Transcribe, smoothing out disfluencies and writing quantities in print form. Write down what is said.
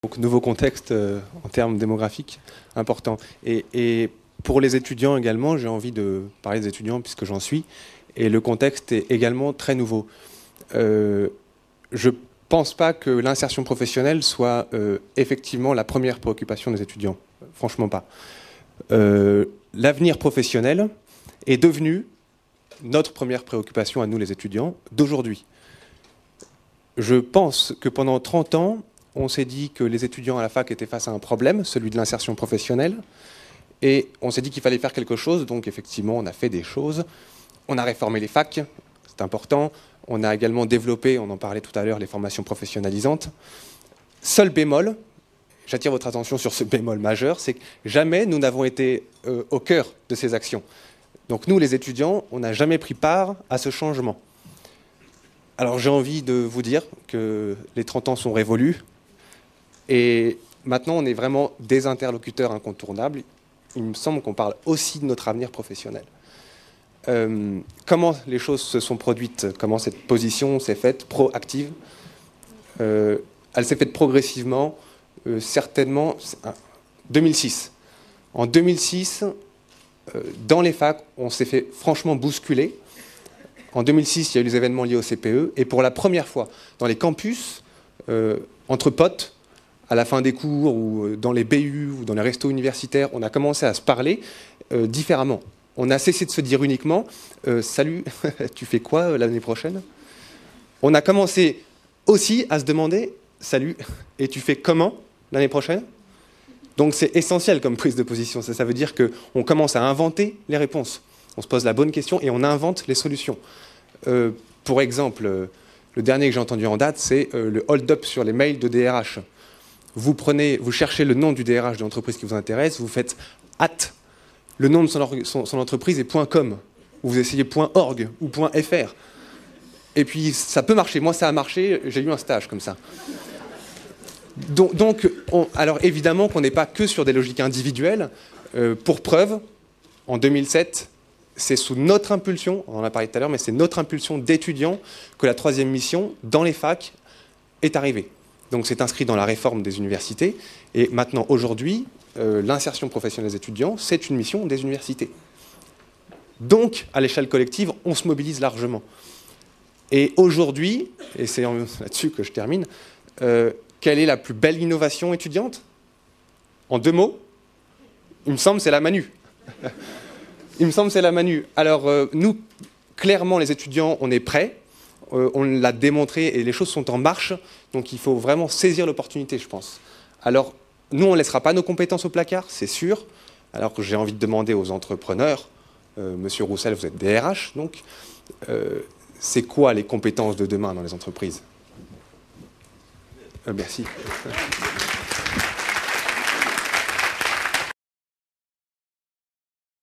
Donc, nouveau contexte en termes démographiques important. Et pour les étudiants également, j'ai envie de parler des étudiants puisque j'en suis. Et le contexte est également très nouveau. Je ne pense pas que l'insertion professionnelle soit effectivement la première préoccupation des étudiants. Franchement pas. L'avenir professionnel est devenu notre première préoccupation à nous les étudiants d'aujourd'hui. Je pense que pendant 30 ans, on s'est dit que les étudiants à la fac étaient face à un problème, celui de l'insertion professionnelle, et on s'est dit qu'il fallait faire quelque chose, donc effectivement on a fait des choses. On a réformé les facs, c'est important. On a également développé, on en parlait tout à l'heure, les formations professionnalisantes. Seul bémol, j'attire votre attention sur ce bémol majeur, c'est que jamais nous n'avons été au cœur de ces actions. Donc nous, les étudiants, on n'a jamais pris part à ce changement. Alors j'ai envie de vous dire que les 30 ans sont révolus, et maintenant on est vraiment des interlocuteurs incontournables. Il me semble qu'on parle aussi de notre avenir professionnel. Comment les choses se sont produites, comment cette position s'est faite proactive. Elle s'est faite progressivement, certainement 2006. En 2006, dans les facs, on s'est fait franchement bousculer. En 2006, il y a eu les événements liés au CPE, et pour la première fois, dans les campus, entre potes, à la fin des cours, ou dans les BU, ou dans les restos universitaires, on a commencé à se parler différemment. On a cessé de se dire uniquement « Salut, tu fais quoi l'année prochaine ?» On a commencé aussi à se demander « Salut, et tu fais comment l'année prochaine ?» Donc c'est essentiel comme prise de position. Ça veut dire qu'on commence à inventer les réponses. On se pose la bonne question et on invente les solutions. Pour exemple, le dernier que j'ai entendu en date, c'est le hold-up sur les mails de DRH. Vous cherchez le nom du DRH de l'entreprise qui vous intéresse, vous faites @ le nom de son entreprise est .com, ou vous essayez .org ou .fr. Et puis ça peut marcher. Moi ça a marché, j'ai eu un stage comme ça. Donc alors évidemment qu'on n'est pas que sur des logiques individuelles. Pour preuve, en 2007, c'est sous notre impulsion, on en a parlé tout à l'heure, mais c'est notre impulsion d'étudiants que la 3e mission dans les facs est arrivée. Donc c'est inscrit dans la réforme des universités. Et maintenant, aujourd'hui, l'insertion professionnelle des étudiants, c'est une mission des universités. Donc, à l'échelle collective, on se mobilise largement. Et aujourd'hui, et c'est là-dessus que je termine, quelle est la plus belle innovation étudiante? En 2 mots, il me semble c'est la Manu. Il me semble c'est la Manu. Alors, nous, clairement, les étudiants, on est prêts. On l'a démontré et les choses sont en marche. Donc, il faut vraiment saisir l'opportunité, je pense. Alors, nous, on ne laissera pas nos compétences au placard, c'est sûr. Alors que j'ai envie de demander aux entrepreneurs, Monsieur Roussel, vous êtes DRH, donc, c'est quoi les compétences de demain dans les entreprises? Merci.